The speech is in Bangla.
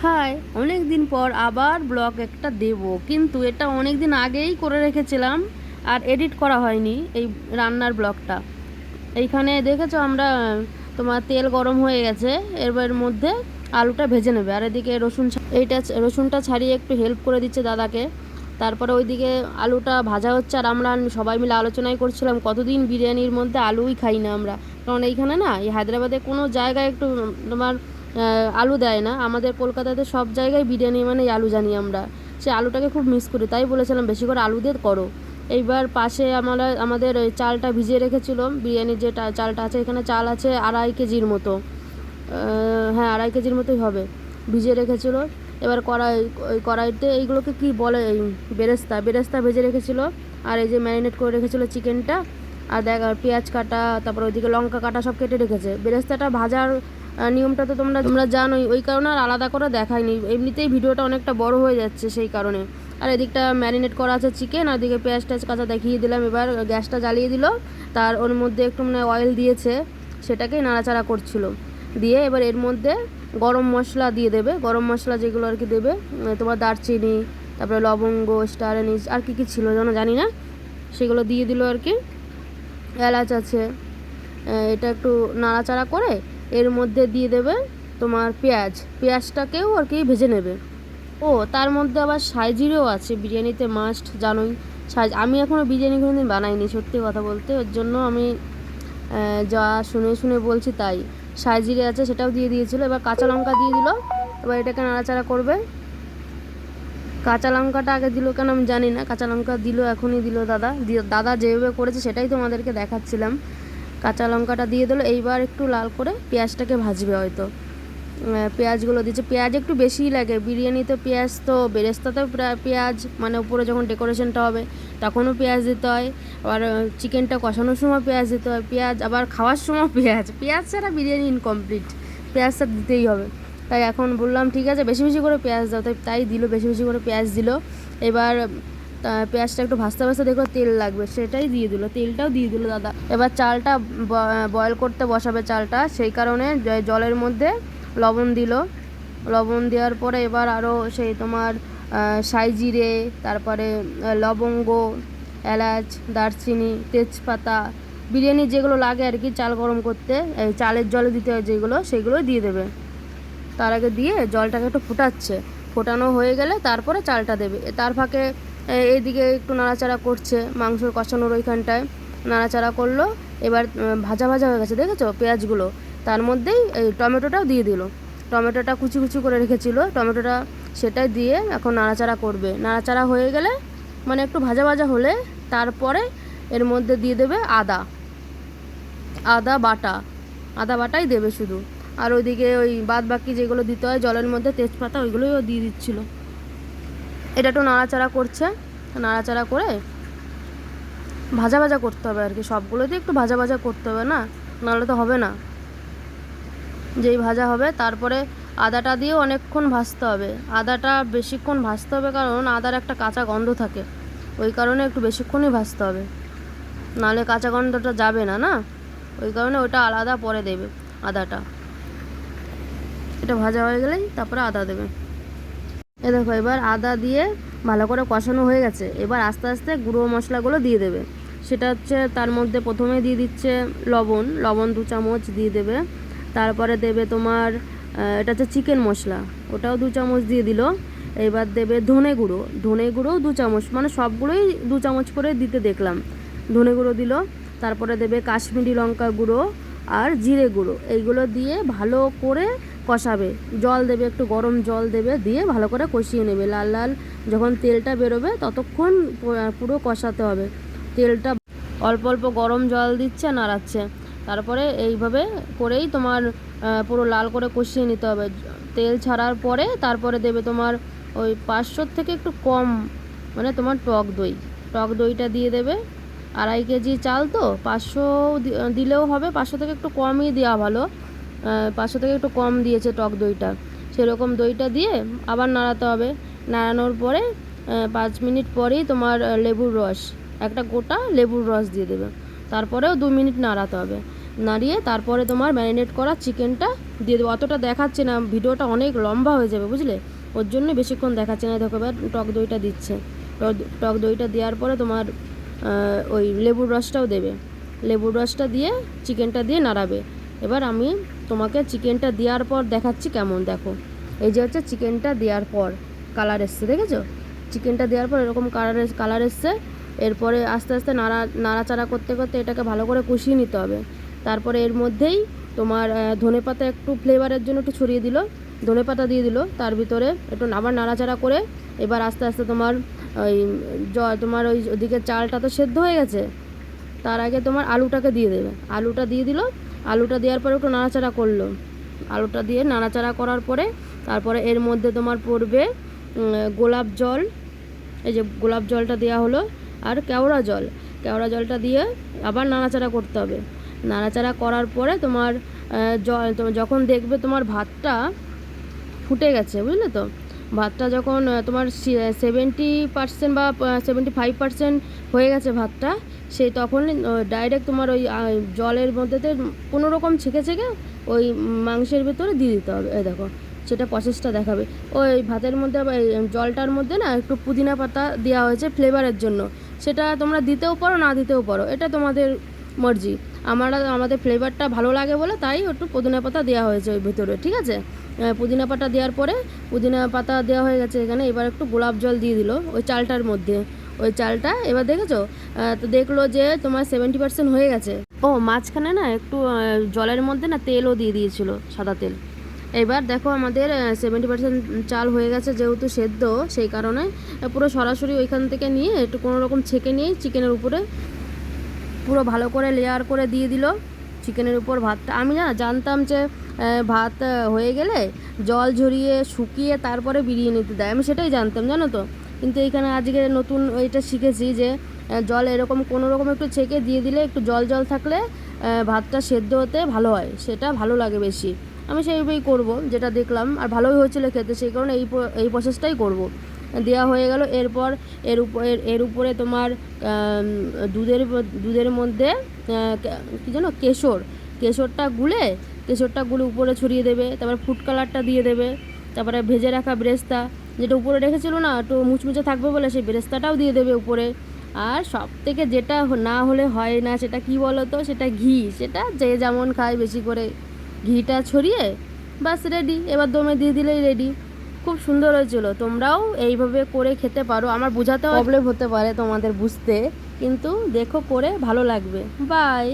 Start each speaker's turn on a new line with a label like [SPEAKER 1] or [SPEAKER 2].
[SPEAKER 1] হাই, অনেক দিন পর আবার ব্লগ একটা দেব, কিন্তু এটা অনেক দিন আগেই করে রেখেছিলাম আর এডিট করা হয়নি এই রান্নার ব্লগটা। এইখানে দেখেছো আমরা তোমার তেল গরম হয়ে গেছে, এর মধ্যে আলুটা ভেজে নেবে। আর এদিকে রসুনটা ছাড়িয়ে একটু হেল্প করে দিচ্ছে দাদাকে। তারপরে ওইদিকে আলুটা ভাজা হচ্ছে আর আমরা সবাই মিলে আলোচনাই করছিলাম কতদিন বিরিয়ানির মধ্যে আলুই খাই না আমরা। কারণ এইখানে না, এই হায়দ্রাবাদে কোনো জায়গায় একটু তোমার আলু দেয় না। আমাদের কলকাতাতে সব জায়গায় বিরিয়ানি মানে আলু জানি আমরা, সে আলুটাকে খুব মিস করি। তাই বলেছিলাম বেশি করে আলু দিয়ে করো। এইবার পাশে আমাদের ওই চালটা ভিজিয়ে রেখেছিল, বিরিয়ানির যে চালটা আছে, এখানে চাল আছে 2.5 কেজির মতো। হ্যাঁ, 2.5 কেজির মতোই হবে, ভিজিয়ে রেখেছিল। এবার ওই কড়াইতে এইগুলোকে কি বলে, এই বেরেস্তা ভেজে রেখেছিল। আর এই যে ম্যারিনেট করে রেখেছিল চিকেনটা। আর দেখ, আর পেঁয়াজ কাটা, তারপর ওইদিকে লঙ্কা কাটা সব কেটে রেখেছে। বেরেস্তাটা ভাজার নিয়মটা তো তোমরা জানোই, ওই কারণে আর আলাদা করে দেখাইনি। এমনিতেই ভিডিওটা অনেকটা বড় হয়ে যাচ্ছে সেই কারণে। আর এদিকটা ম্যারিনেট করা আছে চিকেন, আর এদিকে পেঁয়াজ টেয়াজ কাঁচা দেখিয়ে দিলাম। এবার গ্যাসটা জ্বালিয়ে দিল, তার ওর মধ্যে একটু মানে অয়েল দিয়েছে, সেটাকেই নাড়াচাড়া করছিল। দিয়ে এবার এর মধ্যে গরম মশলা দিয়ে দেবে, গরম মশলা যেগুলো আর কি দেবে, তোমার দারচিনি, তারপরে লবঙ্গ, স্টার অ্যানিস, আর কী কী ছিল যেন জানি না, সেগুলো দিয়ে দিল আর কি। এলাচ আছে। এটা একটু নাড়াচাড়া করে এর মধ্যে দিয়ে দেবে তোমার পেঁয়াজটাকেও আর কি ভেজে নেবে। ও, তার মধ্যে আবার সাইজিরেও আছে, বিরিয়ানিতে মাস্ট জানোই। আমি এখনও বিরিয়ানি কোনোদিন বানাইনি সত্যি কথা বলতে, ওর জন্য আমি যা শুনে শুনে বলছি তাই। সাইজিরে আছে, সেটাও দিয়ে দিয়েছিলো। এবার কাঁচা লঙ্কা দিয়ে দিল। এবার এটাকে নাড়াচাড়া করবে। কাঁচা লঙ্কাটা আগে দিল কেন আমি জানি না, কাঁচা লঙ্কা দিল, এখনই দিল দাদা যেভাবে করেছে সেটাই তোমাদেরকে দেখাচ্ছিলাম। কাঁচা লঙ্কাটা দিয়ে দিল। এইবার একটু লাল করে পেঁয়াজটাকে ভাজবে হয়তো। পেঁয়াজগুলো দিচ্ছে, পেঁয়াজ একটু বেশিই লাগে বিরিয়ানিতে। পেঁয়াজ তো বেরেস্তাতেও পেঁয়াজ, মানে উপরে যখন ডেকোরেশনটা হবে তখনও পেঁয়াজ দিতে হয়। আবার চিকেনটা কষানোর সময় পেঁয়াজ দিতে হয়, পেঁয়াজ আবার খাওয়ার সময় পেঁয়াজ ছাড়া বিরিয়ানি ইনকমপ্লিট। পেঁয়াজটা দিতেই হবে। তাই এখন বললাম ঠিক আছে, বেশি বেশি করে পেঁয়াজ দাও। তাই দিল, বেশি বেশি করে পেঁয়াজ দিল। এবার পেঁয়াজটা একটু ভাজতে ভাজতে দেখো তেল লাগবে, সেটাই দিয়ে দিল, তেলটাও দিয়ে দিল দাদা। এবার চালটা বয়েল করতে বসাবে চালটা, সেই কারণে জলের মধ্যে লবণ দিল। লবণ দেওয়ার পরে এবার আরও সেই তোমার সাইজিরে, তারপরে লবঙ্গ, এলাচ, দারচিনি, তেজপাতা, বিরিয়ানি যেগুলো লাগে আর কি চাল গরম করতে, এই চালের জলে দিতে হয় যেগুলো, সেগুলো দিয়ে দেবে। তার আগে দিয়ে জলটাকে একটু ফোটানো হয়ে গেলে তারপরে চালটা দেবে। তার ফাঁকে এইদিকে একটু নাড়াচাড়া করছে, মাংস কষানোর ওইখানটায় নাড়াচাড়া করলো। এবার ভাজা ভাজা হয়ে গেছে দেখেছো পেঁয়াজগুলো, তার মধ্যেই এই টমেটোটাও দিয়ে দিল। টমেটোটা কুচি কুচি করে রেখেছিল, টমেটোটা সেটাই দিয়ে এখন নাড়াচাড়া করবে। নাড়াচাড়া হয়ে গেলে মানে একটু ভাজা ভাজা হলে তারপরে এর মধ্যে দিয়ে দেবে আদা বাটাই দেবে শুধু। আর ওইদিকে ওই বাদ বাকি যেগুলো দিতে হয় জলের মধ্যে, তেজপাতা, ওইগুলোও দিয়ে দিচ্ছিল। এটা একটু নাড়াচাড়া করছে, নাড়াচাড়া করে ভাজা ভাজা করতে হবে আর কি, সবগুলোতে একটু ভাজা ভাজা করতে হবে, না নাহলে তো হবে না। যেই ভাজা হবে তারপরে আদাটা দিয়েও অনেকক্ষণ ভাজতে হবে। আদাটা বেশিক্ষণ ভাজতে হবে, কারণ আদার একটা কাঁচা গন্ধ থাকে, ওই কারণে একটু বেশিক্ষণই ভাজতে হবে, নাহলে কাঁচা গন্ধটা যাবে না, না ওই কারণে ওটা আলাদা পরে দেবে আদাটা। এটা ভাজা হয়ে গেলেই তারপরে আদা দেবে। এ দেখো, এবার আদা দিয়ে ভালো করে কষানো হয়ে গেছে। এবার আস্তে আস্তে গুঁড়ো মশলাগুলো দিয়ে দেবে। সেটা হচ্ছে তার মধ্যে প্রথমে দিয়ে দিচ্ছে লবণ 2 চামচ দিয়ে দেবে। তারপরে দেবে তোমার এটা হচ্ছে চিকেন মশলা, ওটাও 2 চামচ দিয়ে দিল। এবার দেবে ধনে গুঁড়োও 2 চামচ, মানে সবগুলোই 2 চামচ করে দিতে দেখলাম। ধনে গুঁড়ো দিল। তারপরে দেবে কাশ্মীরি লঙ্কা গুঁড়ো আর জিরে গুঁড়ো, এইগুলো দিয়ে ভালো করে কষাবে। জল দেবে, একটু গরম জল দেবে, দিয়ে ভালো করে কষিয়ে নেবে। লাল লাল যখন তেলটা বেরোবে ততক্ষণ পুরো কষাতে হবে। তেলটা অল্প অল্প গরম জল দিচ্ছে, নাড়াচ্ছে। তারপরে এইভাবে করেই তোমার পুরো লাল করে কষিয়ে নিতে হবে। তেল ছাড়ার পরে তারপরে দেবে তোমার ওই 500 থেকে একটু কম, মানে তোমার টক দইটা দিয়ে দেবে। 2.5 কেজি চাল তো 500 দিলেও হবে, 500 থেকে একটু কমই দেওয়া ভালো। 500 থেকে একটু কম দিয়েছে টক দইটা, সেরকম দইটা দিয়ে আবার নাড়াতে হবে। নাড়ানোর পরে 5 মিনিট পরেই তোমার লেবুর রস, একটা গোটা লেবুর রস দিয়ে দেবে। তারপরেও 2 মিনিট নাড়াতে হবে। নাড়িয়ে তারপরে তোমার ম্যারিনেট করা চিকেনটা দিয়ে দেবো। অতটা দেখাচ্ছে না, ভিডিওটা অনেক লম্বা হয়ে যাবে বুঝলে, ওর জন্য বেশিক্ষণ দেখাচ্ছে না। দেখো এবার টক দইটা দিচ্ছে, টক দইটা দেওয়ার পরে তোমার ওই লেবুর রসটাও দেবে, লেবুর রসটা দিয়ে চিকেনটা দিয়ে নাড়াবে। এবার আমি তোমাকে চিকেনটা দেওয়ার পর দেখাচ্ছি কেমন। দেখো এই যে হচ্ছে চিকেনটা দেওয়ার পর কালার এসছে, দেখেছো? চিকেনটা দেওয়ার পর এরকম কালার এসছে। এরপরে আস্তে আস্তে নাড়াচাড়া করতে করতে এটাকে ভালো করে কষিয়ে নিতে হবে। তারপরে এর মধ্যেই তোমার ধনেপাতা একটু ফ্লেভারের জন্য একটু ছড়িয়ে দিল, ধনেপাতা দিয়ে দিল তার ভিতরে, একটু আবার নাড়াচাড়া করে এবার আস্তে আস্তে তোমার ওই তোমার ওই ওদিকে চালটা তো সেদ্ধ হয়ে গেছে, তার আগে তোমার আলুটাকে দিয়ে দেবে। আলুটা দিয়ে দিল, আলুটা দেওয়ার পরে একটু নাড়াচাড়া করলো, আলুটা দিয়ে নাড়াচাড়া করার পরে তারপরে এর মধ্যে তোমার পড়বে গোলাপ জল, এই যে গোলাপ জলটা দেওয়া হলো, আর কেওড়া জলটা দিয়ে আবার নাড়াচাড়া করতে হবে। নাড়াচাড়া করার পরে তোমার যখন দেখবে তোমার ভাতটা ফুটে গেছে, বুঝলে তো, ভাতটা যখন তোমার 70% বা 75% হয়ে গেছে ভাতটা, সেই তখন ডাইরেক্ট তোমার ওই জলের মধ্যেতে কোনো রকম ছেঁকে ওই মাংসের ভেতরে দিয়ে দিতে হবে। এই দেখো সেটা প্রসেসটা দেখাবে। ওই ভাতের মধ্যে জলটার মধ্যে না একটু পুদিনা পাতা দেওয়া হয়েছে ফ্লেভারের জন্য, সেটা তোমরা দিতেও পারো না দিতেও পারো, এটা তোমাদের মর্জি। আমাদের ফ্লেভারটা ভালো লাগে বলে তাই একটু পুদিনা পাতা দেওয়া হয়েছে ওই ভিতরে, ঠিক আছে? পুদিনা পাতা দেওয়ার পরে পুদিনা পাতা দেওয়া হয়ে গেছে এখানে, এবার একটু গোলাপ জল দিয়ে দিল ওই চালটার মধ্যে, ওই চালটা এবার দেখেছো তো দেখলো যে তোমার 70% হয়ে গেছে। ও মাঝখানে না একটু জলের মধ্যে না তেলও দিয়ে দিয়েছিল, সাদা তেল। এবার দেখো আমাদের 70% চাল হয়ে গেছে, যেহেতু সেদ্ধ সেই কারণে পুরো সরাসরি ওইখান থেকে নিয়ে একটু কোনো রকম ছেঁকে নিয়ে চিকেনের উপরে পুরো ভালো করে লেয়ার করে দিয়ে দিল চিকেনের উপর ভাতটা। আমি না জানতাম যে ভাত হয়ে গেলে জল ঝরিয়ে শুকিয়ে তারপরে বিরিয়ে নিতে দেয়, আমি সেটাই জানতাম জানো তো। কিন্তু এইখানে আজকে নতুন ওইটা শিখেছি যে জল এরকম কোনো রকম একটু ছেঁকে দিয়ে দিলে একটু জল জল থাকলে ভাতটা সেদ্ধ হতে ভালো হয়, সেটা ভালো লাগে বেশি। আমি সেইভাবেই করব যেটা দেখলাম, আর ভালোই হয়েছিল খেতে, সেই কারণে এই প্রসেসটাই করব। দেওয়া হয়ে গেল। এরপর এর উপরে তোমার দুধের মধ্যে কী যেন কেশরটা গুলে উপরে ছড়িয়ে দেবে। তারপর ফুড কালারটা দিয়ে দেবে। তারপরে ভেজে রাখা বেরেস্তা যেটা উপরে রেখেছিল না একটু মুচমুচে থাকবে বলে, সেই বেরেস্তাটাও দিয়ে দেবে উপরে। আর সব থেকে যেটা না হলে হয় না সেটা কি বলো তো, সেটা ঘি। সেটা যে যেমন খায় বেশি করে ঘিটা ছড়িয়ে বাস রেডি, এবার দমে দিয়ে দিলেই রেডি। খুব সুন্দর হয়েছিল, তোমরাও এইভাবে করে খেতে পারো। আমার বোঝাতে প্রবলেম হতে পারে তোমাদের বুঝতে, কিন্তু দেখো করে ভালো লাগবে। বাই।